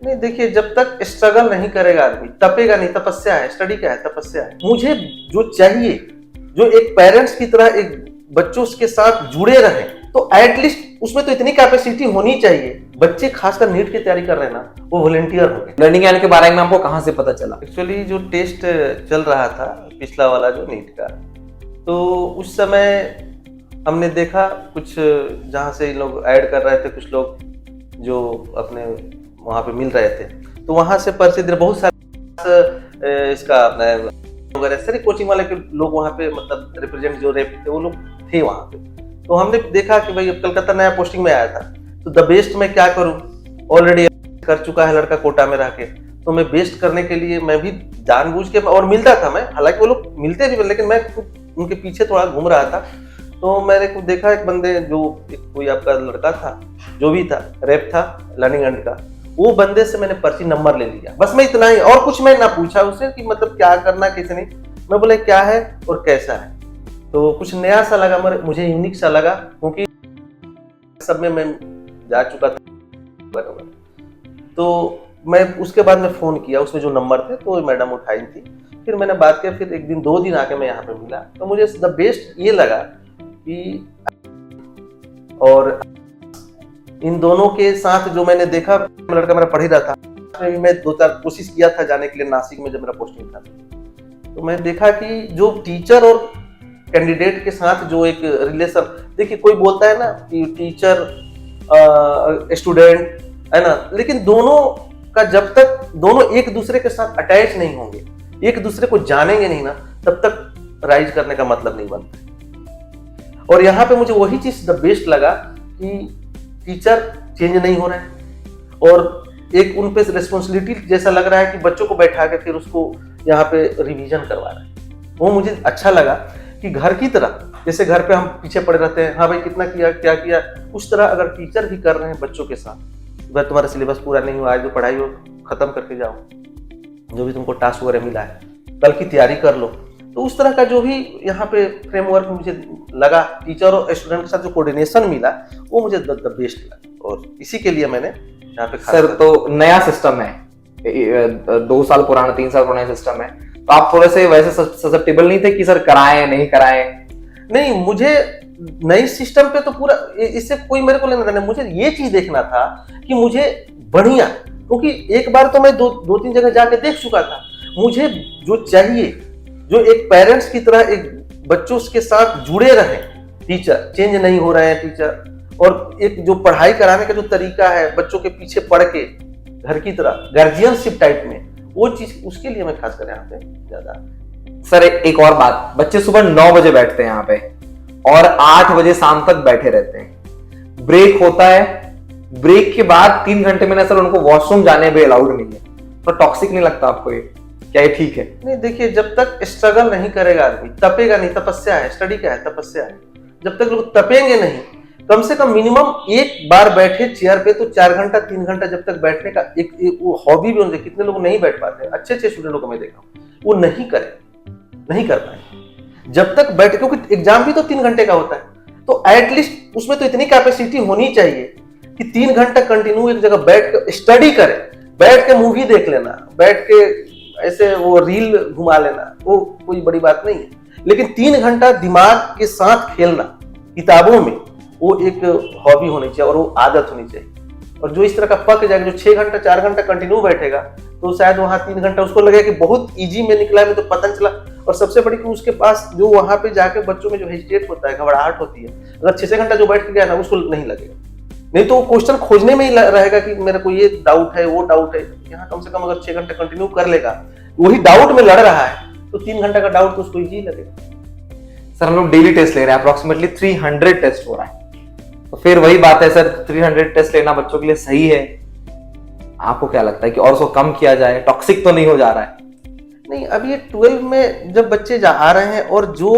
नहीं देखिए, जब तक स्ट्रगल नहीं करेगा आदमी, तपेगा नहीं। तपस्या है, स्टडी क्या है, तपस्या है। मुझे जो चाहिए, जो एक पेरेंट्स की तरह एक बच्चों के साथ जुड़े रहे, तो एटलीस्ट उसमें तो इतनी कैपेसिटी होनी चाहिए। बच्चे खासकर नीट की तैयारी कर रहे हैं ना, वो वॉलंटियर हो गए। लर्निंग एंड के बारे में आपको कहाँ से पता चला? एक्चुअली जो टेस्ट चल रहा था पिछला वाला जो नीट का, तो उस समय हमने देखा कुछ जहाँ से लोग ऐड कर रहे थे, कुछ लोग जो अपने वहाँ पे मिल रहे थे, तो वहाँ से परिचित बहुत सारे इसका अपना वगैरह सारे कोचिंग वाले के लोग वहाँ पे मतलब रिप्रेजेंट जो रेप थे वो लोग थे वहाँ पे। तो हमने देखा कि भाई अब कलकत्ता नया पोस्टिंग में आया था, तो द बेस्ट मैं क्या करूँ, ऑलरेडी कर चुका है लड़का कोटा में रह के, तो मैं बेस्ट करने के लिए मैं भी जानबूझ के, और मिलता था मैं, हालांकि वो लोग मिलते भी, लेकिन मैं उनके पीछे थोड़ा घूम रहा था। तो मैंने को देखा एक बंदे जो कोई आपका लड़का था जो भी था, रेप था लर्निंग एंड का, वो बंदे से मैंने पर्ची नंबर ले लिया, बस मैं इतना ही, और कुछ मैं ना पूछा उससे कि मतलब क्या करना कैसे नहीं। मैं बोले क्या है और कैसा है, तो कुछ नया सा लगा, मुझे यूनिक सा लगा, क्योंकि सब में मैं जा चुका था बराबर। तो मैं उसके बाद में फोन किया, उसमें जो नंबर थे तो मैडम उठाई थी, फिर मैंने बात किया, फिर एक दिन 2 दिन आके मैं यहाँ पे मिला, तो मुझे द बेस्ट ये लगा कि, और इन दोनों के साथ जो मैंने देखा, लड़का मेरा पढ़ ही रहा था, मैं 2-4 कोशिश किया था जाने के लिए नासिक में जब मेरा पोस्टिंग था, तो मैं देखा कि जो टीचर और कैंडिडेट के साथ जो एक रिलेशन, देखिए कोई बोलता है ना कि टीचर स्टूडेंट है ना, लेकिन दोनों का जब तक दोनों एक दूसरे के साथ अटैच नहीं होंगे, एक दूसरे को जानेंगे नहीं ना, तब तक राइज करने का मतलब नहीं बनता। और यहाँ पे मुझे वही चीज द बेस्ट लगा कि टीचर चेंज नहीं हो रहे हैं, और एक उन पे रिस्पॉन्सिबिलिटी जैसा लग रहा है कि बच्चों को बैठा के फिर उसको यहाँ पे रिवीजन करवा रहे हैं। वो मुझे अच्छा लगा कि घर की तरह, जैसे घर पे हम पीछे पड़े रहते हैं, हाँ भाई कितना किया क्या किया, उस तरह अगर टीचर भी कर रहे हैं बच्चों के साथ, भाई तुम्हारा सिलेबस पूरा नहीं हुआ, आज जो पढ़ाई हो खत्म करके जाओ, जो भी तुमको टास्क वगैरह मिला है कल की तैयारी कर लो। तो उस तरह का जो भी यहाँ पे फ्रेमवर्क मुझे लगा, टीचर और स्टूडेंट के साथ जो कोऑर्डिनेशन मिला, वो मुझे द बेस्ट लगा, और इसी के लिए मैंने यहाँ पे सर, तो नया सिस्टम है, 2 साल पुराना 3 साल पुराना सिस्टम है, तो आप थोड़े से वैसे ससेप्टेबल नहीं थे कि सर कराएं नहीं कराएं? नहीं, मुझे नई सिस्टम पे तो पूरा, इससे कोई मेरे को लेना नहीं, मुझे ये चीज देखना था कि मुझे बढ़िया, क्योंकि एक बार तो मैं 2-3 जगह जाके देख चुका था, मुझे जो चाहिए, जो एक पेरेंट्स की तरह एक बच्चों के साथ जुड़े रहे, टीचर चेंज नहीं हो रहे हैं टीचर, और एक जो पढ़ाई कराने का जो तरीका है, बच्चों के पीछे पढ़ के घर की तरह गार्जियनशिप टाइप में, वो चीज, उसके लिए मैं खासकर यहाँ पे ज्यादा। सर एक और बात, बच्चे सुबह 9 बजे बैठते हैं यहाँ पे और 8 बजे शाम तक बैठे रहते हैं, ब्रेक होता है, ब्रेक के बाद 3 घंटे में ना सर उनको वॉशरूम जाने भी अलाउड नहीं है, तो टॉक्सिक नहीं लगता आपको ये? क्या ये ठीक है? नहीं देखिए, जब तक स्ट्रगल नहीं करेगा आदमी, तपेगा नहीं। तपस्या है, स्टडी क्या है, तपस्या है। जब तक लोग तपेंगे नहीं, कम से कम मिनिमम एक बार बैठे चेयर पे तो 4 घंटा 3 घंटा जब तक बैठने का एक वो हॉबी भी होनी चाहिए। कितने लोग नहीं बैठ पाते, अच्छे स्टूडेंटों को मैं देखा हूँ, वो नहीं कर पाए जब तक बैठ, क्योंकि एग्जाम भी तो 3 घंटे का होता है, तो एटलीस्ट उसमें तो इतनी कैपेसिटी होनी चाहिए कि 3 घंटा कंटिन्यू एक जगह बैठ कर स्टडी करे, बैठ के मूवी देख लेना, बैठ के ऐसे वो रील घुमा लेना, वो कोई बड़ी बात नहीं है, लेकिन 3 घंटा दिमाग के साथ खेलना किताबों में, वो एक हॉबी होनी चाहिए और वो आदत होनी चाहिए। और जो इस तरह का पक जाएगा, जो 6 घंटा 4 घंटा कंटिन्यू बैठेगा, तो शायद वहाँ 3 घंटा उसको लगेगा कि बहुत इजी में निकला, में तो पता नहीं चला। और सबसे बड़ी कि उसके पास जो वहाँ पे जाके बच्चों में जो हेजिटेट होता है, घबराहट होती है, अगर 6 घंटा जो बैठ के गया ना, उसको नहीं लगेगा, नहीं तो वो क्वेश्चन खोजने में ही रहेगा कि मेरे को ये डाउट है, वो डाउट है। यहाँ कम से कम अगर 6 घंटे कंटिन्यू कर लेगा, वही डाउट में लड़ रहा है, तो 3 घंटे का डाउट तो उसको इजी लगेगा। सर हम लोग डेली टेस्ट ले रहे हैं, अप्रोक्सीमेटली 300 टेस्ट हो रहा है, तो फिर वही बात है सर, 300 टेस्ट लेना बच्चों के लिए सही है? आपको क्या लगता है कि और उसको कम किया जाए? टॉक्सिक तो नहीं हो जा रहा है? नहीं, अब ये 12 में जब बच्चे आ रहे हैं, और जो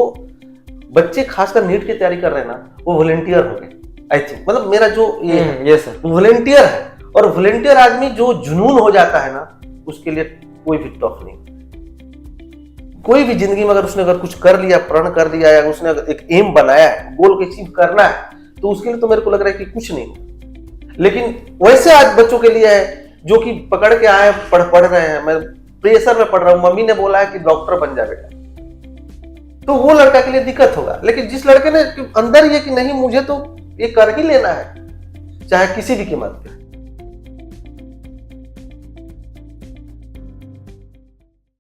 बच्चे खासकर नीट की तैयारी कर रहे हैं ना, वो वॉलंटियर हो गए, आई थिंक, मतलब मेरा जो ये सर वॉलंटियर है। और वॉलंटियर आदमी जो जुनून हो जाता है ना, उसके लिए कोई भी टॉप नहीं। कोई भी जिंदगी में अगर कुछ कर लिया, प्रण कर लिया, या उसने अगर एक एम बनाया है, गोल को अचीव करना है, तो उसके लिए तो मेरे को लग रहा है कि कुछ नहीं। लेकिन वैसे आज बच्चों के लिए है जो कि पकड़ के आए पढ़ रहे हैं, मैं प्रेशर में पढ़ रहा हूँ, मम्मी ने बोला है कि डॉक्टर बन जा बेटा, तो वो लड़का के लिए दिक्कत होगा। लेकिन जिस लड़के ने अंदर ये कि नहीं मुझे तो ये कर ही लेना है चाहे किसी भी कीमत पे,